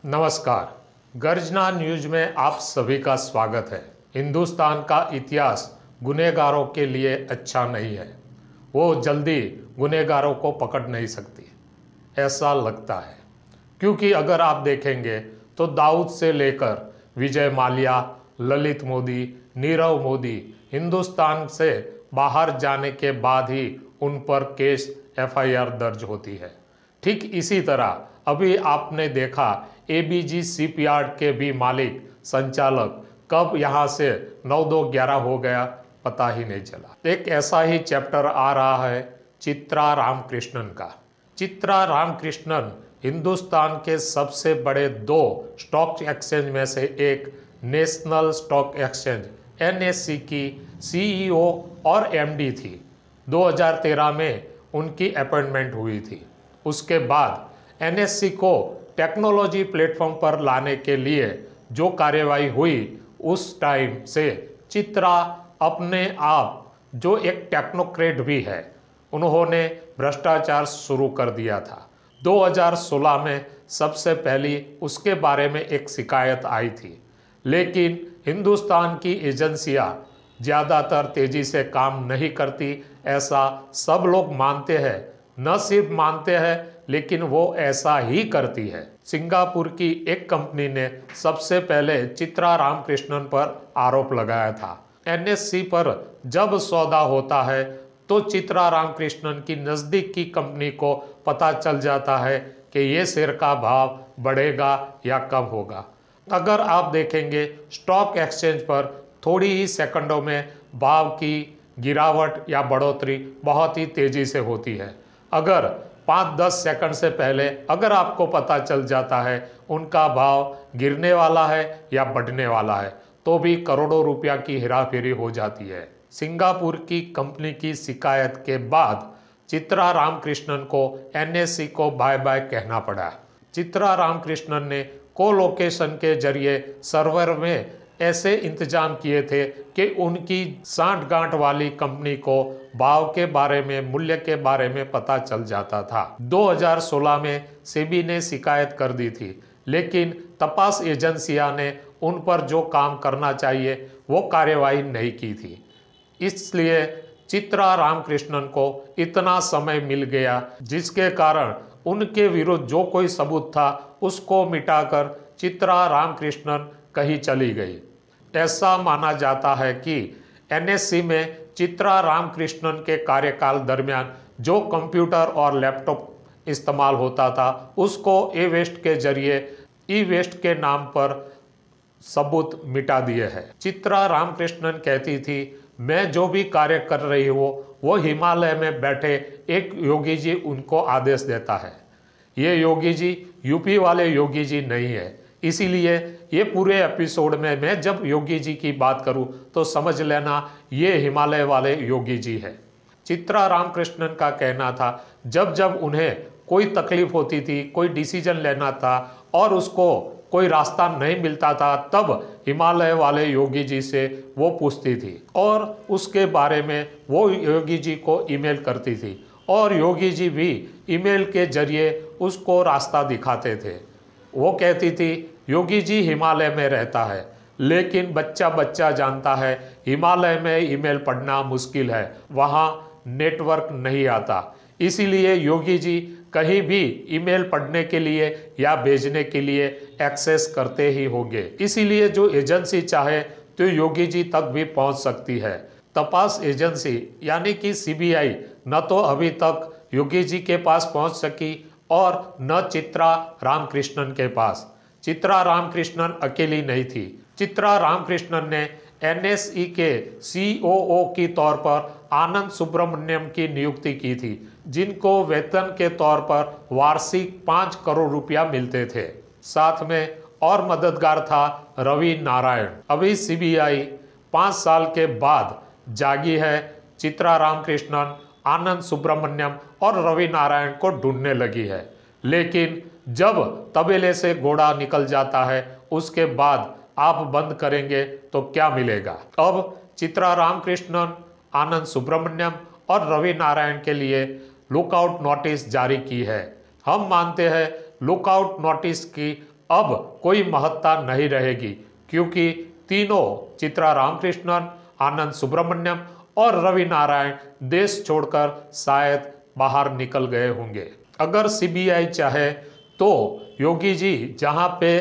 नमस्कार। गर्जना न्यूज में आप सभी का स्वागत है। हिंदुस्तान का इतिहास गुनहगारों के लिए अच्छा नहीं है। वो जल्दी गुनहगारों को पकड़ नहीं सकती, ऐसा लगता है। क्योंकि अगर आप देखेंगे तो दाऊद से लेकर विजय माल्या, ललित मोदी, नीरव मोदी हिंदुस्तान से बाहर जाने के बाद ही उन पर केस एफआईआर दर्ज होती है। ठीक इसी तरह अभी आपने देखा एबीजी शिपयार्ड के भी मालिक संचालक कब यहाँ से 9-2-11 हो गया पता ही नहीं चला। एक ऐसा ही चैप्टर आ रहा है चित्रा रामकृष्णन का। चित्रा रामकृष्णन हिंदुस्तान के सबसे बड़े 2 स्टॉक एक्सचेंज में से एक नेशनल स्टॉक एक्सचेंज एनएससी की सीईओ और एमडी थी। 2013 में उनकी अपॉइंटमेंट हुई थी। उसके बाद एनएससी को टेक्नोलॉजी प्लेटफॉर्म पर लाने के लिए जो कार्यवाही हुई, उस टाइम से चित्रा अपने आप, जो एक टेक्नोक्रेट भी है, उन्होंने भ्रष्टाचार शुरू कर दिया था। 2016 में सबसे पहली उसके बारे में एक शिकायत आई थी, लेकिन हिंदुस्तान की एजेंसियां ज़्यादातर तेजी से काम नहीं करती, ऐसा सब लोग मानते हैं। न सिर्फ मानते हैं लेकिन वो ऐसा ही करती है। सिंगापुर की एक कंपनी ने सबसे पहले चित्रा रामकृष्णन पर आरोप लगाया था। एनएससी पर जब सौदा होता है तो चित्रा रामकृष्णन की नज़दीक की कंपनी को पता चल जाता है कि ये शेयर का भाव बढ़ेगा या कम होगा। अगर आप देखेंगे स्टॉक एक्सचेंज पर थोड़ी ही सेकंडों में भाव की गिरावट या बढ़ोतरी बहुत ही तेजी से होती है। अगर 5-10 सेकंड से पहले अगर आपको पता चल जाता है उनका भाव गिरने वाला है या बढ़ने वाला है, तो भी करोड़ों रुपया की हेराफेरी हो जाती है। सिंगापुर की कंपनी की शिकायत के बाद चित्रा रामकृष्णन को एनएससी को बाय बाय कहना पड़ा। चित्रा रामकृष्णन ने कोलोकेशन के जरिए सर्वर में ऐसे इंतजाम किए थे कि उनकी सांठ-गांठ वाली कंपनी को भाव के बारे में, मूल्य के बारे में पता चल जाता था। 2016 में सेबी ने शिकायत कर दी थी, लेकिन तपास एजेंसियां ने उन पर जो काम करना चाहिए वो कार्यवाही नहीं की थी। इसलिए चित्रा रामकृष्णन को इतना समय मिल गया, जिसके कारण उनके विरुद्ध जो कोई सबूत था उसको मिटाकर चित्रा रामकृष्णन कहीं चली गई। ऐसा माना जाता है कि एनएससी में चित्रा रामकृष्णन के कार्यकाल दरमियान जो कंप्यूटर और लैपटॉप इस्तेमाल होता था, उसको ई-वेस्ट के जरिए ई-वेस्ट के नाम पर सबूत मिटा दिए हैं। चित्रा रामकृष्णन कहती थी, मैं जो भी कार्य कर रही हूँ वो हिमालय में बैठे एक योगी जी उनको आदेश देता है। ये योगी जी यूपी वाले योगी जी नहीं है। इसीलिए ये पूरे एपिसोड में मैं जब योगी जी की बात करूं तो समझ लेना ये हिमालय वाले योगी जी है। चित्रा रामकृष्णन का कहना था, जब जब उन्हें कोई तकलीफ होती थी, कोई डिसीजन लेना था और उसको कोई रास्ता नहीं मिलता था, तब हिमालय वाले योगी जी से वो पूछती थी और उसके बारे में वो योगी जी को ईमेल करती थी और योगी जी भी ईमेल के जरिए उसको रास्ता दिखाते थे। वो कहती थी, योगी जी हिमालय में रहता है, लेकिन बच्चा बच्चा जानता है हिमालय में ईमेल पढ़ना मुश्किल है, वहाँ नेटवर्क नहीं आता। इसीलिए योगी जी कहीं भी ईमेल पढ़ने के लिए या भेजने के लिए एक्सेस करते ही होंगे। इसीलिए जो एजेंसी चाहे तो योगी जी तक भी पहुंच सकती है। तपास एजेंसी यानी कि सीबीआई न तो अभी तक योगी जी के पास पहुंच सकी और न चित्रा रामकृष्णन के पास। चित्रा रामकृष्णन अकेली नहीं थी। चित्रा रामकृष्णन ने एनएसई के सीओओ की तौर पर आनंद सुब्रमण्यम की नियुक्ति की थी, जिनको वेतन के तौर पर वार्षिक 5 करोड़ रुपया मिलते थे। साथ में और मददगार था रवि नारायण। अभी सीबीआई 5 साल के बाद जागी है। चित्रा रामकृष्णन, आनंद सुब्रमण्यम और रवि नारायण को ढूंढने लगी है, लेकिन जब तबेले से घोड़ा निकल जाता है उसके बाद आप बंद करेंगे तो क्या मिलेगा। अब चित्रा रामकृष्णन, आनंद सुब्रमण्यम और रवि नारायण के लिए लुकआउट नोटिस जारी की है। हम मानते हैं लुकआउट नोटिस की अब कोई महत्ता नहीं रहेगी, क्योंकि तीनों चित्रा रामकृष्णन, आनंद सुब्रमण्यम और रवि नारायण देश छोड़कर शायद बाहर निकल गए होंगे। अगर सीबीआई चाहे तो योगी जी जहां पे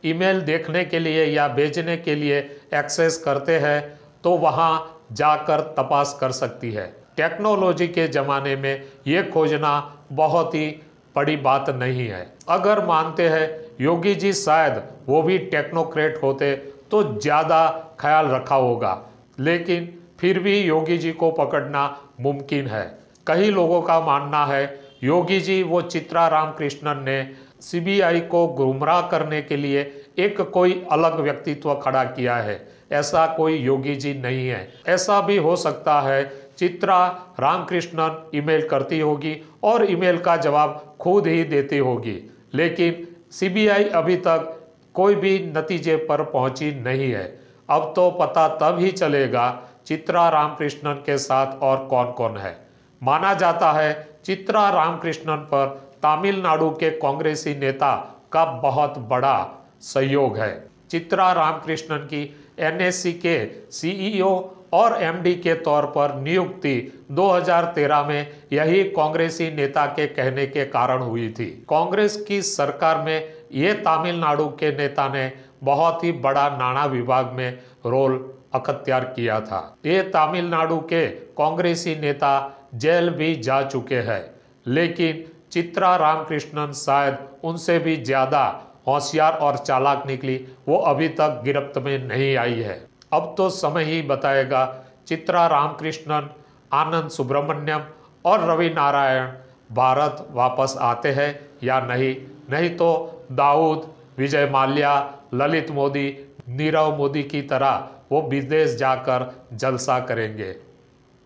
ईमेल देखने के लिए या भेजने के लिए एक्सेस करते हैं तो वहां जाकर तपास कर सकती है। टेक्नोलॉजी के ज़माने में ये खोजना बहुत ही बड़ी बात नहीं है। अगर मानते हैं योगी जी शायद वो भी टेक्नोक्रेट होते तो ज़्यादा ख्याल रखा होगा, लेकिन फिर भी योगी जी को पकड़ना मुमकिन है। कई लोगों का मानना है योगी जी वो चित्रा रामकृष्णन ने सीबीआई को गुमराह करने के लिए एक कोई अलग व्यक्तित्व खड़ा किया है। ऐसा कोई योगी जी नहीं है। ऐसा भी हो सकता है चित्रा रामकृष्णन ईमेल करती होगी और ईमेल का जवाब खुद ही देती होगी, लेकिन सीबीआई अभी तक कोई भी नतीजे पर पहुंची नहीं है। अब तो पता तब ही चलेगा चित्रा रामकृष्णन के साथ और कौन कौन है। माना जाता है चित्रा रामकृष्णन पर तमिलनाडु के कांग्रेसी नेता का बहुत बड़ा सहयोग है। चित्रा रामकृष्णन की एनएससी के सीईओ और एमडी के तौर पर नियुक्ति 2013 में यही कांग्रेसी नेता के कहने के कारण हुई थी। कांग्रेस की सरकार में ये तमिलनाडु के नेता ने बहुत ही बड़ा नाणा विभाग में रोल अख्तियार किया था। ये तमिलनाडु के कांग्रेसी नेता जेल भी जा चुके हैं, लेकिन चित्रा रामकृष्णन शायद उनसे भी ज़्यादा होशियार और चालाक निकली। वो अभी तक गिरफ्त में नहीं आई है। अब तो समय ही बताएगा चित्रा रामकृष्णन, आनंद सुब्रमण्यम और रवि नारायण भारत वापस आते हैं या नहीं। नहीं तो दाऊद, विजय माल्या, ललित मोदी, नीरव मोदी की तरह वो विदेश जाकर जलसा करेंगे।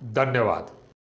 धन्यवाद।